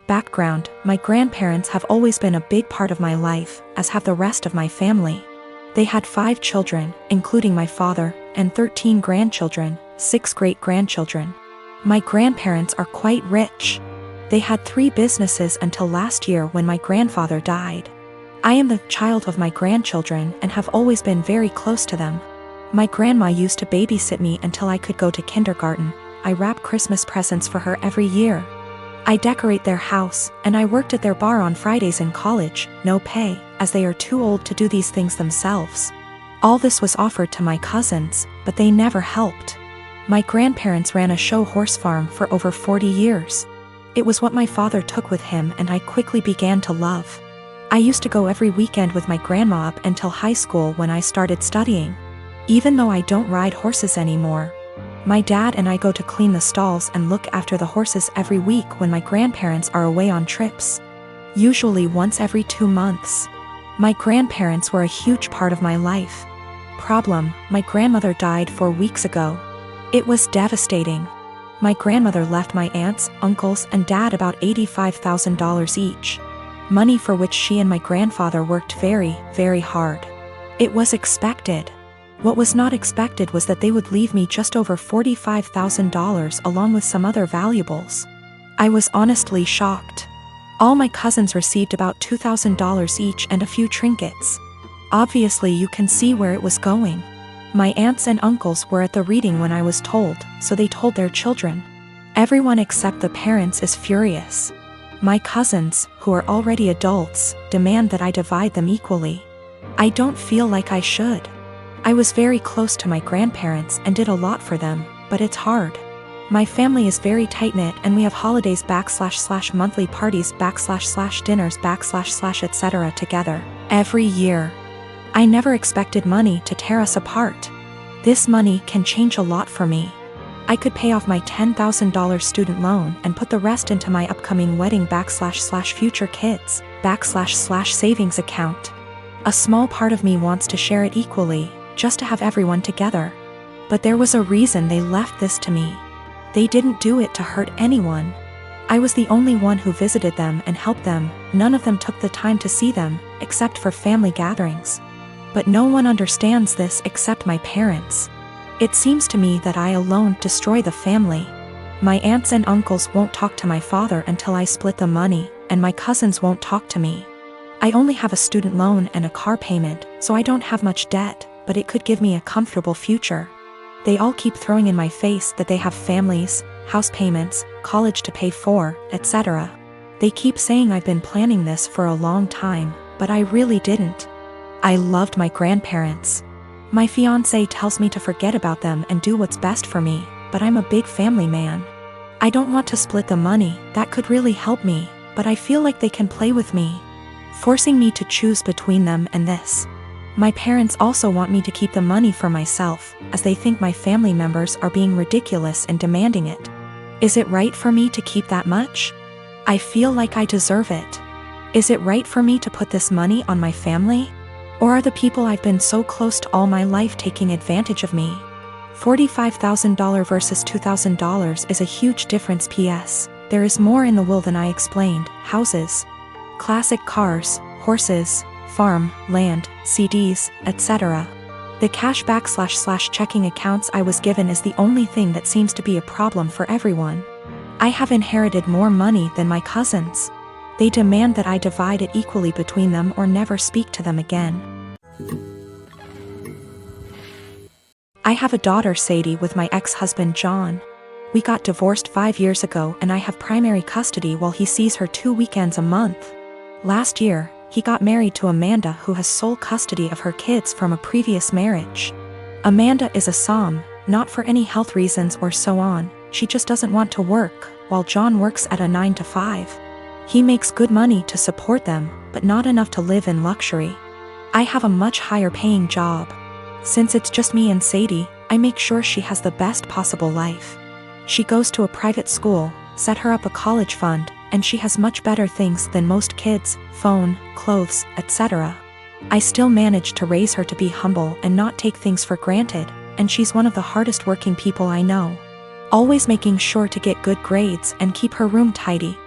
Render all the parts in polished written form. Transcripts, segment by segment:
Background: my grandparents have always been a big part of my life, as have the rest of my family. They had 5 children, including my father, and 13 grandchildren, 6 great-grandchildren. My grandparents are quite rich. They had 3 businesses until last year when my grandfather died. I am the child of my grandchildren and have always been very close to them. My grandma used to babysit me until I could go to kindergarten. I wrap Christmas presents for her every year. I decorate their house, and I worked at their bar on Fridays in college, no pay, as they are too old to do these things themselves. All this was offered to my cousins, but they never helped. My grandparents ran a show horse farm for over 40 years. It was what my father took with him and I quickly began to love. I used to go every weekend with my grandma up until high school when I started studying. Even though I don't ride horses anymore, my dad and I go to clean the stalls and look after the horses every week when my grandparents are away on trips. Usually once every 2 months. My grandparents were a huge part of my life. Problem: my grandmother died 4 weeks ago. It was devastating. My grandmother left my aunts, uncles, and dad about $85,000 each. Money for which she and my grandfather worked very, very hard. It was expected. What was not expected was that they would leave me just over $45,000 along with some other valuables. I was honestly shocked. All my cousins received about $2,000 each and a few trinkets. Obviously you can see where it was going. My aunts and uncles were at the reading when I was told, so they told their children. Everyone except the parents is furious. My cousins, who are already adults, demand that I divide them equally. I don't feel like I should. I was very close to my grandparents and did a lot for them, but it's hard. My family is very tight-knit and we have holidays / monthly parties / dinners / etc. together, every year. I never expected money to tear us apart. This money can change a lot for me. I could pay off my $10,000 student loan and put the rest into my upcoming wedding / future kids / savings account. A small part of me wants to share it equally, just to have everyone together. But there was a reason they left this to me. They didn't do it to hurt anyone. I was the only one who visited them and helped them. None of them took the time to see them, except for family gatherings. But no one understands this except my parents. It seems to me that I alone destroy the family. My aunts and uncles won't talk to my father until I split the money, and my cousins won't talk to me. I only have a student loan and a car payment, so I don't have much debt, but it could give me a comfortable future. They all keep throwing in my face that they have families, house payments, college to pay for, etc. They keep saying I've been planning this for a long time, but I really didn't. I loved my grandparents. My fiancé tells me to forget about them and do what's best for me, but I'm a big family man. I don't want to split the money, that could really help me, but I feel like they can play with me, forcing me to choose between them and this. My parents also want me to keep the money for myself, as they think my family members are being ridiculous in demanding it. Is it right for me to keep that much? I feel like I deserve it. Is it right for me to put this money on my family? Or are the people I've been so close to all my life taking advantage of me? $45,000 versus $2,000 is a huge difference. PS, there is more in the will than I explained. Houses, classic cars, horses, farm, land, CDs, etc. The cashback / checking accounts I was given is the only thing that seems to be a problem for everyone. I have inherited more money than my cousins. They demand that I divide it equally between them or never speak to them again. I have a daughter, Sadie, with my ex-husband John. We got divorced 5 years ago and I have primary custody while he sees her 2 weekends a month. Last year, he got married to Amanda, who has sole custody of her kids from a previous marriage. Amanda is a SOM, not for any health reasons or so on, she just doesn't want to work, while John works at a 9 to 5. He makes good money to support them, but not enough to live in luxury. I have a much higher paying job. Since it's just me and Sadie, I make sure she has the best possible life. She goes to a private school, set her up a college fund, and she has much better things than most kids: phone, clothes, etc. I still manage to raise her to be humble and not take things for granted, and she's one of the hardest working people I know. Always making sure to get good grades and keep her room tidy.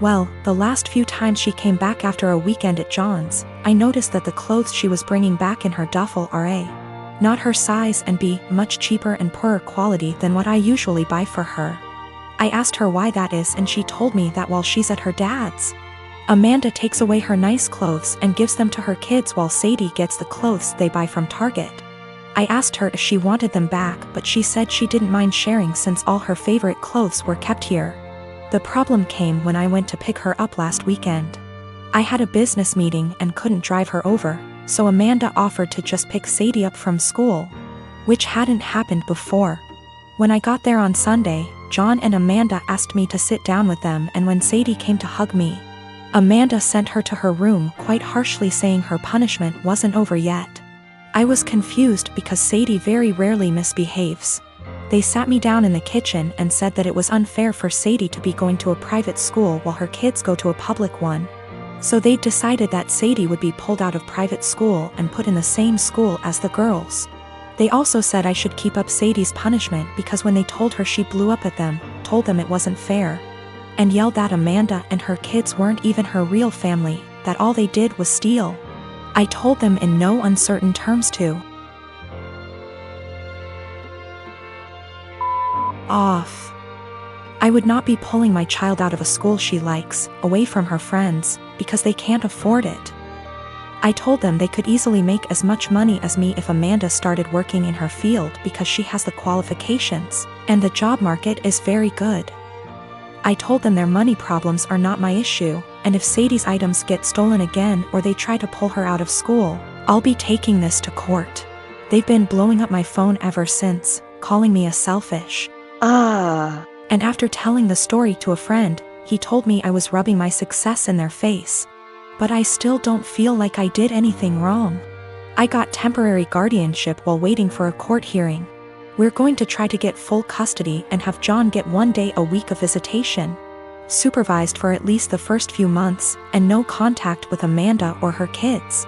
Well, the last few times she came back after a weekend at John's, I noticed that the clothes she was bringing back in her duffel are A, not her size, and B, much cheaper and poorer quality than what I usually buy for her. I asked her why that is, and she told me that while she's at her dad's, Amanda takes away her nice clothes and gives them to her kids while Sadie gets the clothes they buy from Target. I asked her if she wanted them back, but she said she didn't mind sharing since all her favorite clothes were kept here. The problem came when I went to pick her up last weekend. I had a business meeting and couldn't drive her over, so Amanda offered to just pick Sadie up from school, which hadn't happened before. When I got there on Sunday, John and Amanda asked me to sit down with them, and when Sadie came to hug me, Amanda sent her to her room quite harshly, saying her punishment wasn't over yet. I was confused because Sadie very rarely misbehaves. They sat me down in the kitchen and said that it was unfair for Sadie to be going to a private school while her kids go to a public one. So they decided that Sadie would be pulled out of private school and put in the same school as the girls. They also said I should keep up Sadie's punishment because when they told her, she blew up at them, told them it wasn't fair, and yelled that Amanda and her kids weren't even her real family, that all they did was steal. I told them in no uncertain terms to off. I would not be pulling my child out of a school she likes, away from her friends, because they can't afford it. I told them they could easily make as much money as me if Amanda started working in her field because she has the qualifications, and the job market is very good. I told them their money problems are not my issue, and if Sadie's items get stolen again or they try to pull her out of school, I'll be taking this to court. They've been blowing up my phone ever since, calling me a selfish. And after telling the story to a friend, he told me I was rubbing my success in their face. But I still don't feel like I did anything wrong. I got temporary guardianship while waiting for a court hearing. We're going to try to get full custody and have John get 1 day a week of visitation, supervised for at least the first few months, and no contact with Amanda or her kids.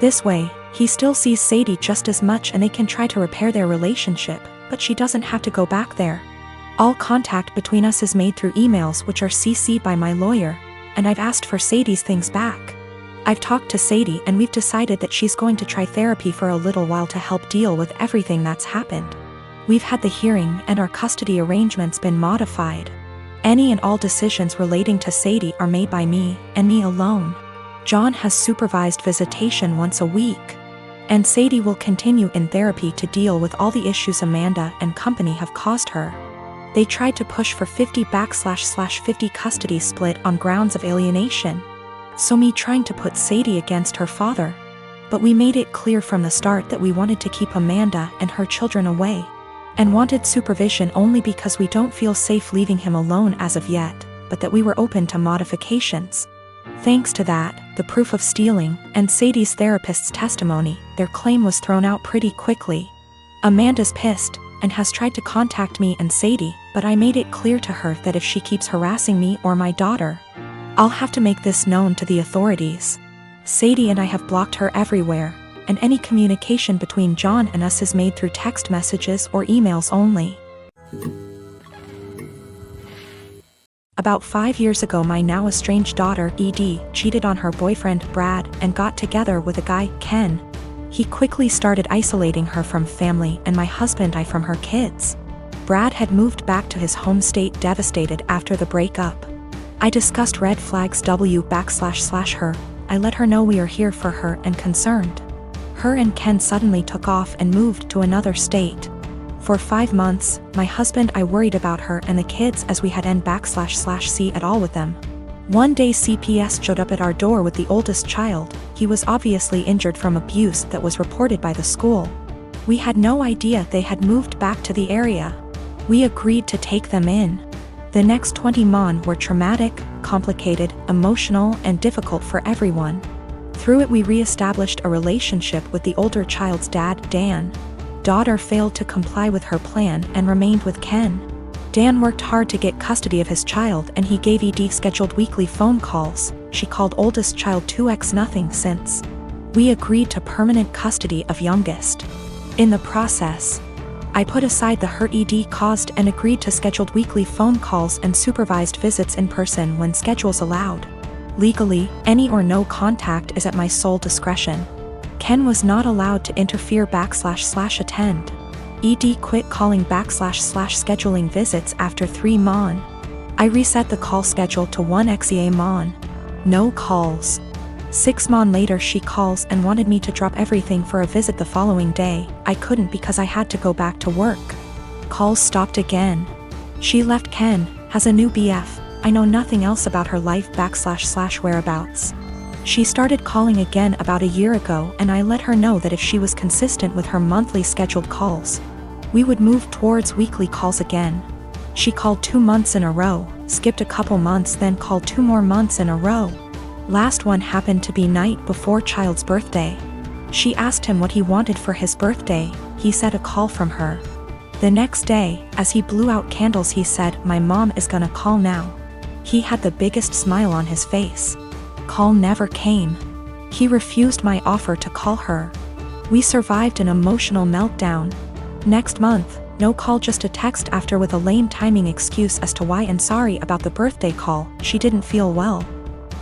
This way, he still sees Sadie just as much and they can try to repair their relationship, but she doesn't have to go back there. All contact between us is made through emails, which are CC'd by my lawyer, and I've asked for Sadie's things back. I've talked to Sadie and we've decided that she's going to try therapy for a little while to help deal with everything that's happened. We've had the hearing and our custody arrangements been modified. Any and all decisions relating to Sadie are made by me, and me alone. John has supervised visitation once a week. And Sadie will continue in therapy to deal with all the issues Amanda and company have caused her. They tried to push for 50/50 custody split on grounds of alienation. So me trying to put Sadie against her father. But we made it clear from the start that we wanted to keep Amanda and her children away, and wanted supervision only because we don't feel safe leaving him alone as of yet, but that we were open to modifications. Thanks to that, the proof of stealing, and Sadie's therapist's testimony, their claim was thrown out pretty quickly. Amanda's pissed, and has tried to contact me and Sadie, but I made it clear to her that if she keeps harassing me or my daughter, I'll have to make this known to the authorities. Sadie and I have blocked her everywhere, and any communication between John and us is made through text messages or emails only. About 5 years ago, my now estranged daughter, Edie, cheated on her boyfriend, Brad, and got together with a guy, Ken. He quickly started isolating her from family and my husband and I from her kids. Brad had moved back to his home state devastated after the breakup. I discussed red flags her. I let her know we are here for her and concerned. Her and Ken suddenly took off and moved to another state. For 5 months, my husband and I worried about her and the kids as we had //see at all with them. One day CPS showed up at our door with the oldest child. He was obviously injured from abuse that was reported by the school. We had no idea they had moved back to the area. We agreed to take them in. The next 20 months were traumatic, complicated, emotional, and difficult for everyone. Through it we re-established a relationship with the older child's dad, Dan. Daughter failed to comply with her plan and remained with Ken. Dan worked hard to get custody of his child and he gave Edie scheduled weekly phone calls. She called oldest child 2x nothing since. We agreed to permanent custody of youngest. In the process, I put aside the hurt ED caused and agreed to scheduled weekly phone calls and supervised visits in person when schedules allowed. Legally, any or no contact is at my sole discretion. Ken was not allowed to interfere / attend. ED quit calling / scheduling visits after 3 mon. I reset the call schedule to 1 XEA mon. No calls. 6 mon later she calls and wanted me to drop everything for a visit the following day. I couldn't because I had to go back to work. Calls stopped again. She left Ken, has a new BF. I know nothing else about her life / whereabouts. She started calling again about a year ago and I let her know that if she was consistent with her monthly scheduled calls, we would move towards weekly calls again. She called 2 months in a row, skipped a couple months, then called 2 more months in a row. Last one happened to be night before child's birthday. She asked him what he wanted for his birthday. He said a call from her. The next day, as he blew out candles, he said, "My mom is gonna call now." He had the biggest smile on his face. Call never came. He refused my offer to call her. We survived an emotional meltdown. Next month, no call, just a text after with a lame timing excuse as to why and sorry about the birthday call, she didn't feel well.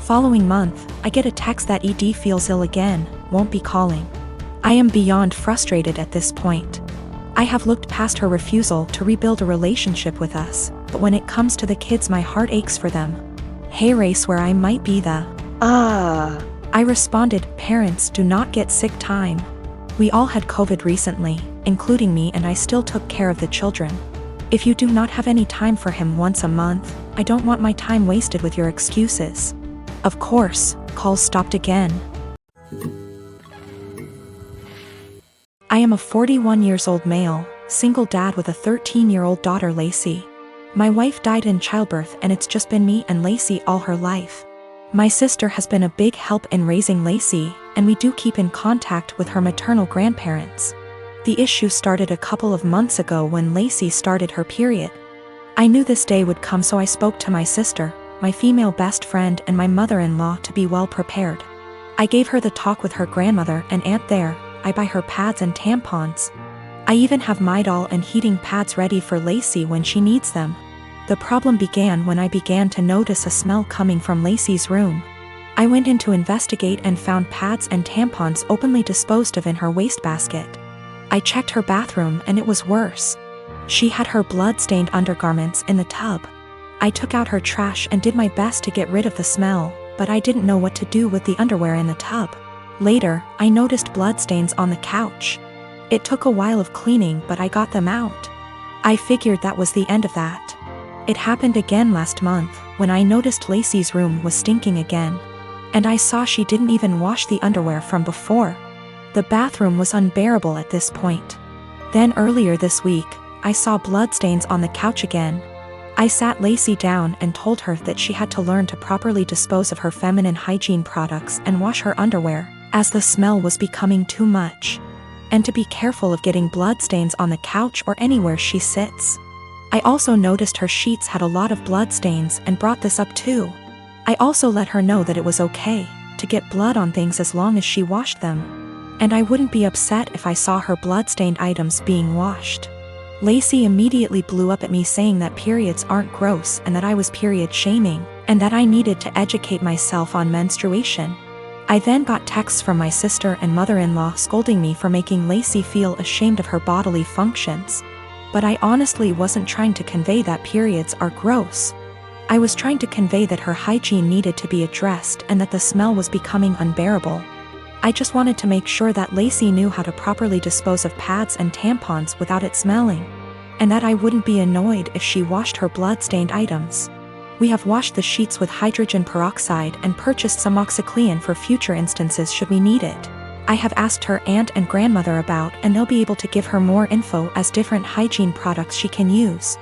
Following month, I get a text that ED feels ill again, won't be calling. I am beyond frustrated at this point. I have looked past her refusal to rebuild a relationship with us, but when it comes to the kids my heart aches for them. Hey race where I might be the I responded, "Parents do not get sick time. We all had COVID recently, including me, and I still took care of the children. If you do not have any time for him once a month, I don't want my time wasted with your excuses." Of course, calls stopped again. I am a 41 years old male, single dad with a 13-year-old daughter Lacey. My wife died in childbirth and it's just been me and Lacey all her life. My sister has been a big help in raising Lacey, and we do keep in contact with her maternal grandparents. The issue started a couple of months ago when Lacey started her period. I knew this day would come, so I spoke to my sister, my female best friend, and my mother-in-law to be well prepared. I gave her the talk with her grandmother and aunt there. I buy her pads and tampons. I even have Midol and heating pads ready for Lacey when she needs them. The problem began when I began to notice a smell coming from Lacey's room. I went in to investigate and found pads and tampons openly disposed of in her wastebasket. I checked her bathroom and it was worse. She had her blood-stained undergarments in the tub. I took out her trash and did my best to get rid of the smell, but I didn't know what to do with the underwear in the tub. Later, I noticed bloodstains on the couch. It took a while of cleaning, but I got them out. I figured that was the end of that. It happened again last month, when I noticed Lacey's room was stinking again. And I saw she didn't even wash the underwear from before. The bathroom was unbearable at this point. Then earlier this week, I saw bloodstains on the couch again. I sat Lacey down and told her that she had to learn to properly dispose of her feminine hygiene products and wash her underwear, as the smell was becoming too much. And to be careful of getting bloodstains on the couch or anywhere she sits. I also noticed her sheets had a lot of bloodstains and brought this up too. I also let her know that it was okay to get blood on things as long as she washed them. And I wouldn't be upset if I saw her blood-stained items being washed. Lacey immediately blew up at me saying that periods aren't gross and that I was period shaming, and that I needed to educate myself on menstruation. I then got texts from my sister and mother-in-law scolding me for making Lacey feel ashamed of her bodily functions. But I honestly wasn't trying to convey that periods are gross. I was trying to convey that her hygiene needed to be addressed and that the smell was becoming unbearable. I just wanted to make sure that Lacey knew how to properly dispose of pads and tampons without it smelling, and that I wouldn't be annoyed if she washed her blood-stained items. We have washed the sheets with hydrogen peroxide and purchased some OxyClean for future instances should we need it. I have asked her aunt and grandmother about, and they'll be able to give her more info as different hygiene products she can use.